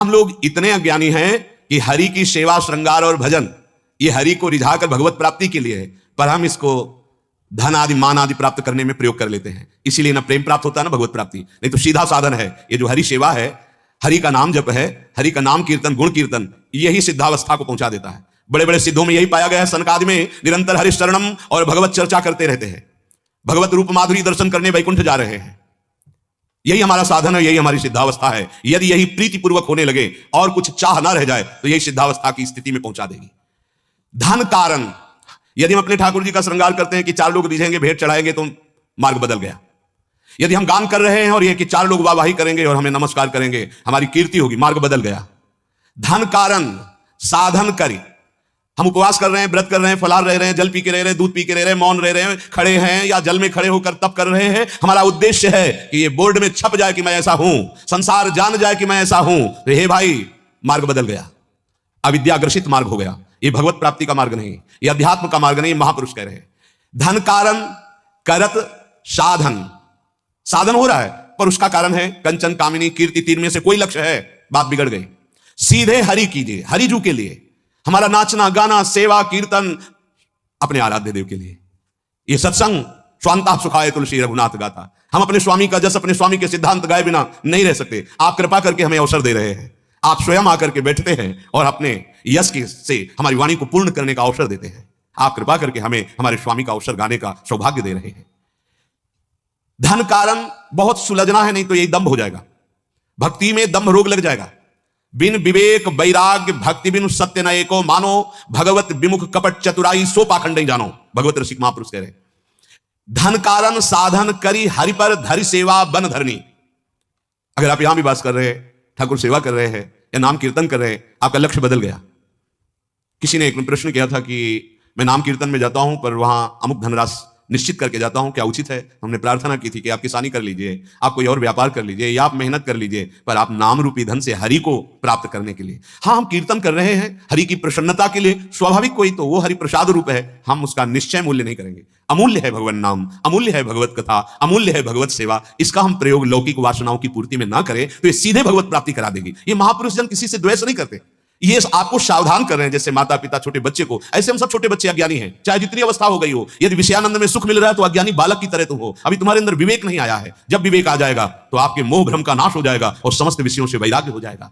हम लोग इतने अज्ञानी हैं कि हरि की सेवा, श्रृंगार और भजन ये हरि को रिझाकर भगवत प्राप्ति के लिए है, पर हम इसको धन आदि, मान आदि प्राप्त करने में प्रयोग कर लेते हैं। इसीलिए ना प्रेम प्राप्त होता है ना भगवत प्राप्ति। नहीं तो सीधा साधन है ये जो हरि सेवा है, हरि का नाम जप है, हरि का नाम कीर्तन, गुण कीर्तन, यही सिद्धावस्था को पहुंचा देता है। बड़े बड़े सिद्धों में यही पाया गया है। सनकादि में निरंतर हरिशरणम और भगवत चर्चा करते रहते हैं, भगवत रूप माधुरी दर्शन करने वैकुंठ जा रहे हैं। यही हमारा साधन है, यही हमारी सिद्धावस्था है। यदि यही प्रीतिपूर्वक होने लगे और कुछ चाह ना रह जाए तो यही सिद्धावस्था की स्थिति में पहुंचा देगी। धन कारण, यदि हम अपने ठाकुर जी का श्रृंगार करते हैं कि 4 लोग रिझेंगे, भेंट चढ़ाएंगे, तो मार्ग बदल गया। यदि हम गान कर रहे हैं और यह कि 4 लोग वाहवाही करेंगे और हमें नमस्कार करेंगे, हमारी कीर्ति होगी, मार्ग बदल गया। धन कारण साधन करी, हम उपवास कर रहे हैं, व्रत कर रहे हैं, फलाहार रह रहे हैं, जल पी के रह रहे हैं, दूध पी के रह रहे हैं, मौन रह रहे हैं, खड़े हैं या जल में खड़े होकर तप कर रहे हैं। हमारा उद्देश्य है कि ये बोर्ड में छप जाए कि मैं ऐसा हूं, संसार जान जाए कि मैं ऐसा हूं। तो हे भाई, मार्ग बदल गया, अविद्याग्रसित मार्ग हो गया। ये भगवत प्राप्ति का मार्ग नहीं, ये अध्यात्म का मार्ग नहीं। महापुरुष कह रहे हैं धन कारण करत साधन, साधन हो रहा है पर उसका कारण है कंचन कामिनी कीर्ति, 3 में से कोई लक्ष्य है, बात बिगड़ गई। सीधे हरि कीजिए, हरिजू के लिए। हमारा नाचना गाना सेवा कीर्तन अपने आराध्य देव के लिए। ये सत्संग स्वांता सुखाए तुलसी रघुनाथ गाता। हम अपने स्वामी का जस, अपने स्वामी के सिद्धांत गाए बिना नहीं रह सकते। आप कृपा करके हमें अवसर दे रहे हैं, आप स्वयं आकर के बैठते हैं और अपने यश से हमारी वाणी को पूर्ण करने का अवसर देते हैं। आप कृपा करके हमें हमारे स्वामी का अवसर गाने का सौभाग्य दे रहे हैं। धन कारण बहुत सुलझना है, नहीं तो यही दंभ हो जाएगा। भक्ति में दंभ रोग लग जाएगा। बिन विवेक वैराग्य भक्ति बिन सत्य न एको, मानो भगवत विमुख कपट चतुराई सो पाखंड नहीं जानो। भगवत रसिक महापुरुष कह रहे धन कारण साधन करी हरि पर धरि सेवा बन धरनी। अगर आप यहां भी वास कर रहे हैं, ठाकुर सेवा कर रहे हैं या नाम कीर्तन कर रहे हैं, आपका लक्ष्य बदल गया। किसी ने एक प्रश्न किया था कि मैं नाम कीर्तन में जाता हूं पर वहां अमुक धनराशि निश्चित करके जाता हूं, क्या उचित है? हमने प्रार्थना की थी कि आप किसानी कर लीजिए, आप कोई और व्यापार कर लीजिए, या आप मेहनत कर लीजिए, पर आप नाम रूपी धन से हरि को प्राप्त करने के लिए। हाँ, हम कीर्तन कर रहे हैं हरि की प्रसन्नता के लिए, स्वाभाविक कोई तो वो हरि प्रसाद रूप है, हम उसका निश्चय मूल्य नहीं करेंगे। अमूल्य है भगवान नाम, अमूल्य है भगवत कथा, अमूल्य है भगवत सेवा। इसका हम प्रयोग लौकिक वासनाओं की पूर्ति में ना करें तो ये सीधे भगवत प्राप्ति करा देगी। ये महापुरुष जन किसी से द्वेष नहीं करते, ये आपको सावधान कर रहे हैं। जैसे माता पिता छोटे बच्चे को, ऐसे हम सब छोटे बच्चे अज्ञानी हैं, चाहे जितनी अवस्था हो गई हो। यदि विषयानंद में सुख मिल रहा है तो अज्ञानी बालक की तरह तुम हो, अभी तुम्हारे अंदर विवेक नहीं आया है। जब विवेक आ जाएगा तो आपके मोह भ्रम का नाश हो जाएगा और समस्त विषयों से वैराग्य हो जाएगा।